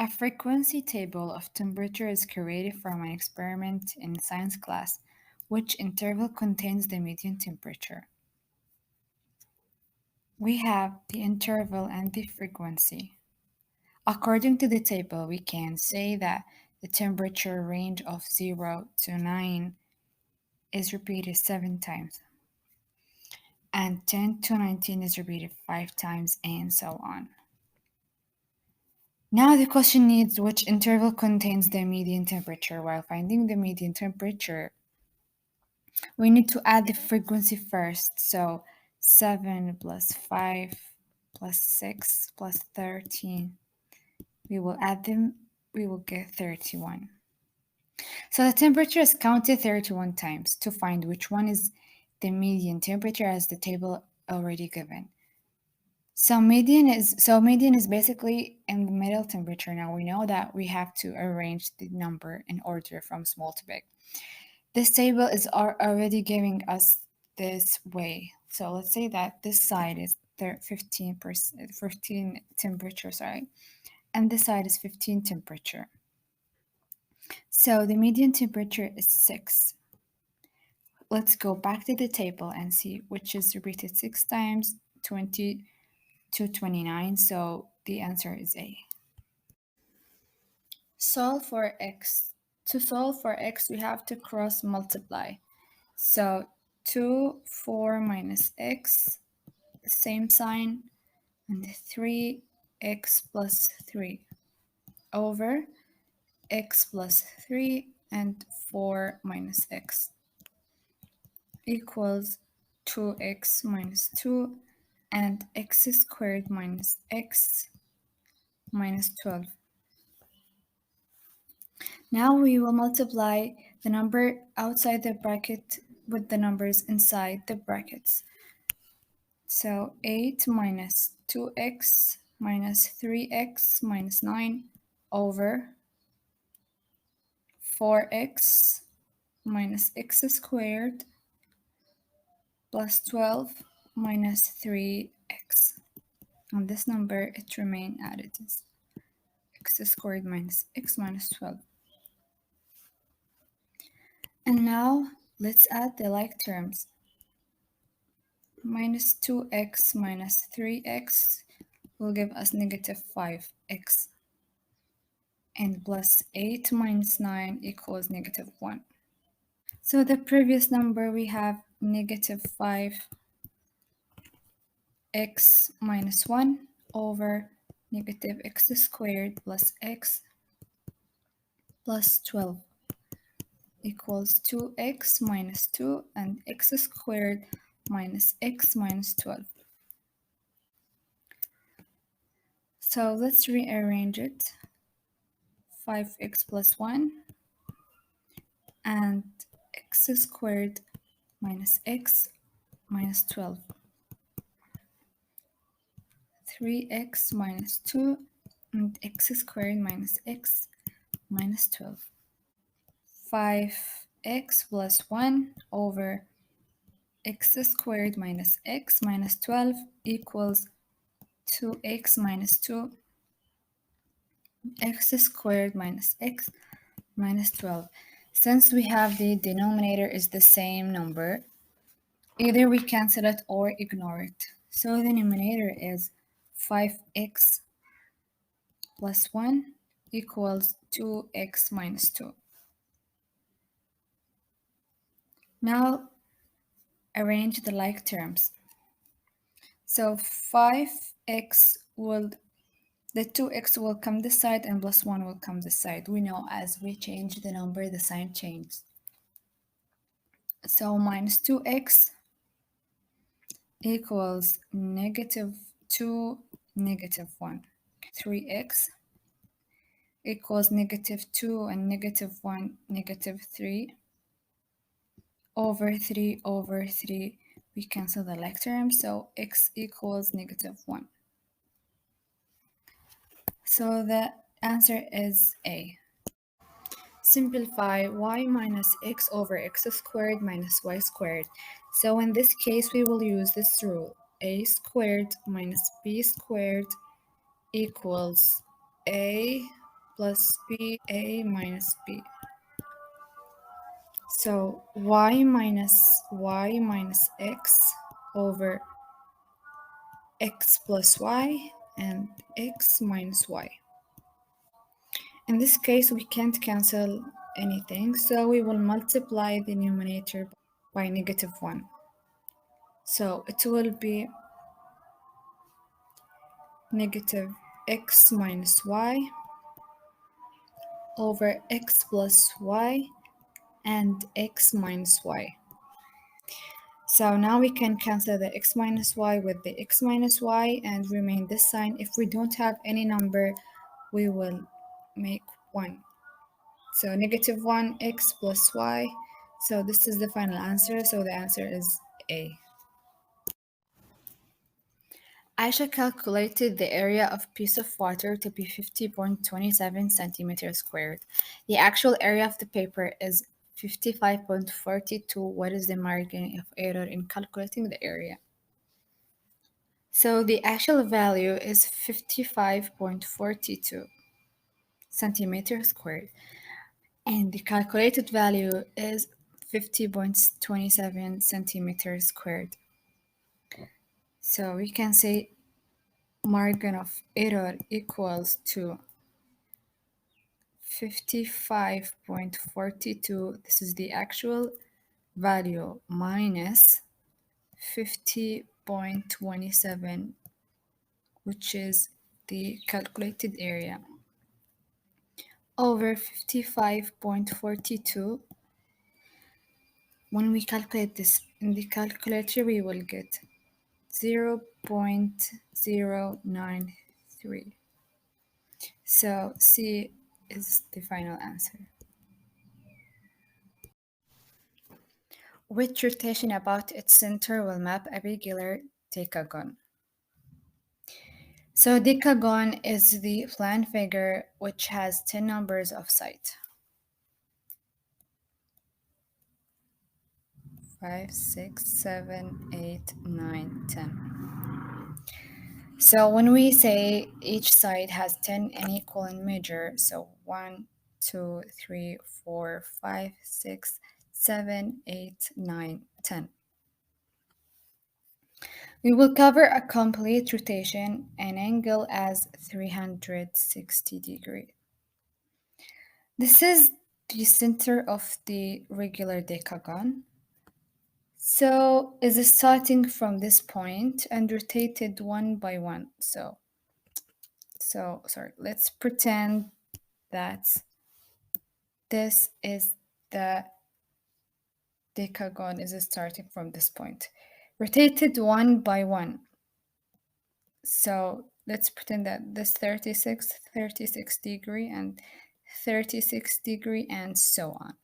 A frequency table of temperature is created from an experiment in science class. Which interval contains the median temperature? We have the interval and the frequency. According to the table, we can say that the temperature range of 0 to 9 is repeated 7 times, and 10 to 19 is repeated 5 times, and so on. Now the question needs which interval contains the median temperature. While finding the median temperature, we need to add the frequency first. So 7 plus 5 plus 6 plus 13. We will add them, we will get 31. So the temperature is counted 31 times to find which one is the median temperature as the table already given. So median is basically in the middle temperature. Now we know that we have to arrange the number in order from small to big. This table is already giving us this way. So let's say that this side is 15 temperature, and this side is 15 temperature. So the median temperature is 6. Let's go back to the table and see which is repeated 6 times, 20 to 29. So the answer is A. Solve for x. To solve for x, we have to cross multiply. So 2, 4 minus x, same sign, and 3x plus 3 over x plus 3 and 4 minus x equals 2x minus 2 and x squared minus x minus 12. Now we will multiply the number outside the bracket with the numbers inside the brackets. So 8 minus 2x minus 3x minus 9 over 4x minus x squared plus 12 minus 3x. On this number, it remains as it is. X squared minus x minus 12. And now let's add the like terms. Minus 2x minus 3x will give us negative 5x. And plus 8 minus 9 equals negative 1. So the previous number we have negative 5x minus 1 over negative x squared plus x plus 12 equals 2x minus 2 and x squared minus x minus 12. So let's rearrange it. 5x plus 1 and x squared minus x minus 12. 3x minus 2 and x squared minus x minus 12. 5x plus 1 over x squared minus x minus 12 equals 2x minus 2 x squared minus x minus 12. Since we have the denominator is the same number, either we cancel it or ignore it. So the numerator is 5x plus 1 equals 2x minus 2. Now arrange the like terms. So 5x the 2x will come this side and plus 1 will come this side. We know as we change the number, the sign changes. So minus 2x equals negative 2, negative 1. 3x equals negative 2 and negative 1, negative 3 over 3 over 3. We cancel the like term, so x equals negative 1. So the answer is A. Simplify y minus x over x squared minus y squared. So in this case, we will use this rule. A squared minus b squared equals A plus b, a minus b. So y minus x over x plus y and x minus y. In this case, we can't cancel anything, so we will multiply the numerator by -1. So it will be negative x minus y over x plus y and x minus y. So now we can cancel the x minus y with the x minus y and remain this sign. If we don't have any number, we will make 1. So -1 x plus y. So this is the final answer. So the answer is A. Aisha calculated the area of a piece of water to be 50.27 centimeters squared. The actual area of the paper is 55.42. What is the margin of error in calculating the area? So the actual value is 55.42 centimeters squared, and the calculated value is 50.27 centimeters squared. So we can say margin of error equals to 55.42. This is the actual value minus 50.27, which is the calculated area, over 55.42. When we calculate this in the calculator, we will get 0.093. So C is the final answer. Which rotation about its center will map a regular decagon? So decagon is the plan figure which has 10 numbers of sides. 5, 6, 7, 8, 9, 10. So when we say each side has 10 unequal in measure, so 1, 2, 3, 4, 5, 6, 7, 8, 9, 10. We will cover a complete rotation and angle as 360 degrees. This is the center of the regular decagon. So is starting from this point and rotated one by one. So sorry, let's pretend that this is the decagon is starting from this point. Rotated one by one. So let's pretend that this 36 degree and 36 degree and so on.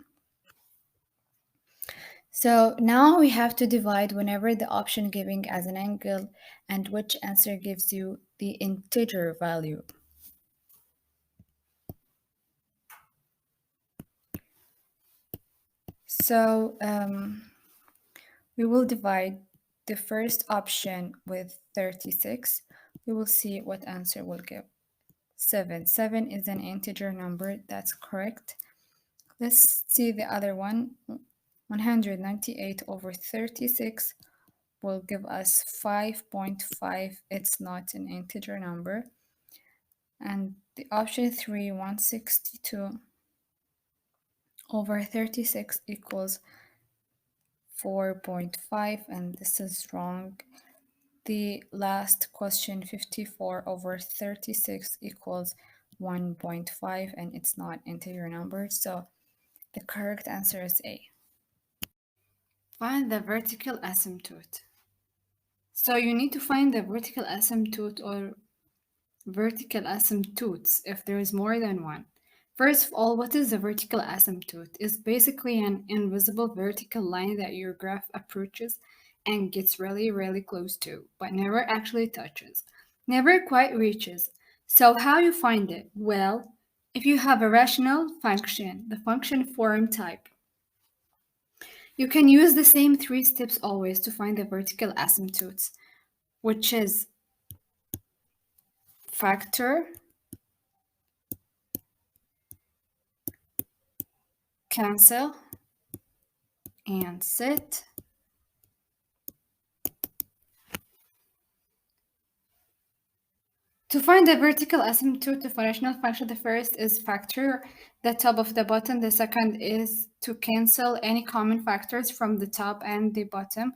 So now we have to divide whenever the option giving as an angle and which answer gives you the integer value. So we will divide the first option with 36. We will see what answer will give. 7. 7 is an integer number. That's correct. Let's see the other one. 198 over 36 will give us 5.5. It's not an integer number. And the option 3, 162 over 36 equals 4.5, and this is wrong. The last question, 54 over 36 equals 1.5, and it's not integer number. So the correct answer is A. Find the vertical asymptote. So you need to find the vertical asymptote or vertical asymptotes if there is more than one. First of all, what is a vertical asymptote? It's basically an invisible vertical line that your graph approaches and gets really, really close to, but never actually touches, never quite reaches. So how you find it? Well, if you have a rational function, the function form type, you can use the same 3 steps always to find the vertical asymptotes, which is factor, cancel, and sit. To find the vertical asymptote of a rational function, the first is factor the top of the bottom. The second is to cancel any common factors from the top and the bottom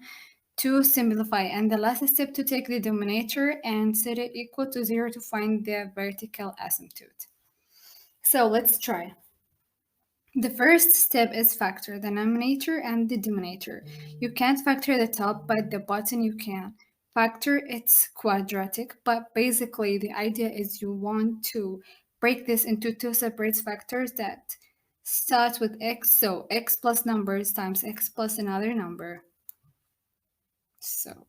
to simplify. And the last step to take the denominator and set it equal to 0 to find the vertical asymptote. So let's try. The first step is factor the denominator and the denominator. You can't factor the top, but the bottom you can. Factor it's quadratic, but basically the idea is you want to break this into two separate factors that start with x, so x plus numbers times x plus another number. So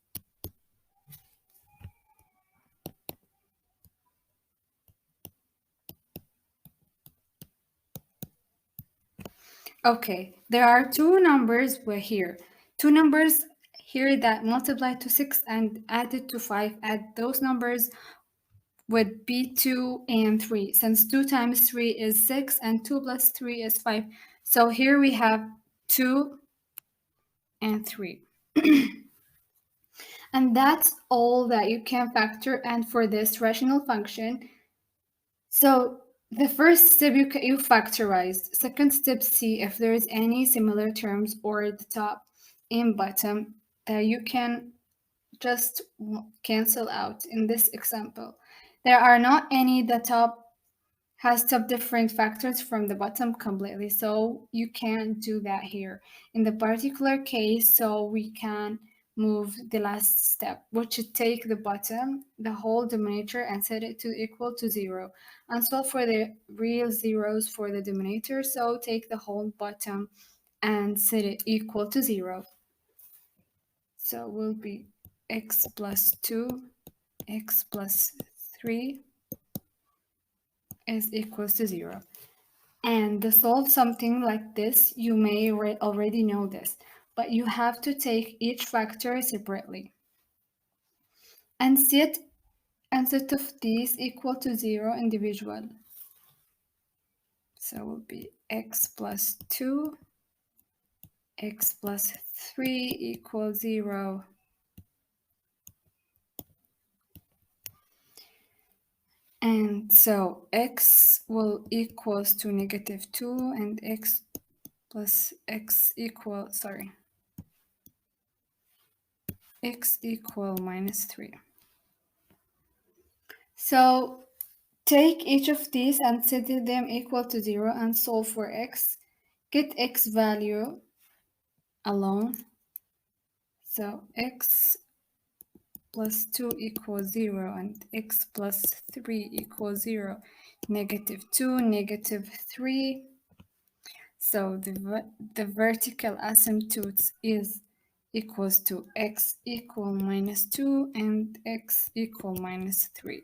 okay, there are two numbers here. Two numbers here that multiply to 6 and added to 5. Add those numbers would be 2 and 3. Since 2 times 3 is 6 and 2 plus 3 is 5. So here we have 2 and 3. And that's all that you can factor and for this rational function. So the first step you factorize. Second step, see if there is any similar terms or the top and bottom that you can just cancel out in this example. There are not any. The top has top different factors from the bottom completely, so you can't do that here. In the particular case, so we can move the last step, which is take the bottom, the whole denominator, and set it to equal to 0. And solve for the real zeros for the denominator, so take the whole bottom and set it equal to 0. So it will be x plus 2, x plus 3 is equals to 0. And to solve something like this, you may already know this, but you have to take each factor separately and set of these equal to 0 individual. So it will be x plus 2, x plus 3 equals 0. And so x will equals to negative 2 and x plus x equal, x equal minus 3. So take each of these and set them equal to 0 and solve for x. Get x value alone. So x plus 2 equals 0 and x plus 3 equals 0. Negative 2, negative 3. So the vertical asymptote is equals to x equal minus 2 and x equal minus 3.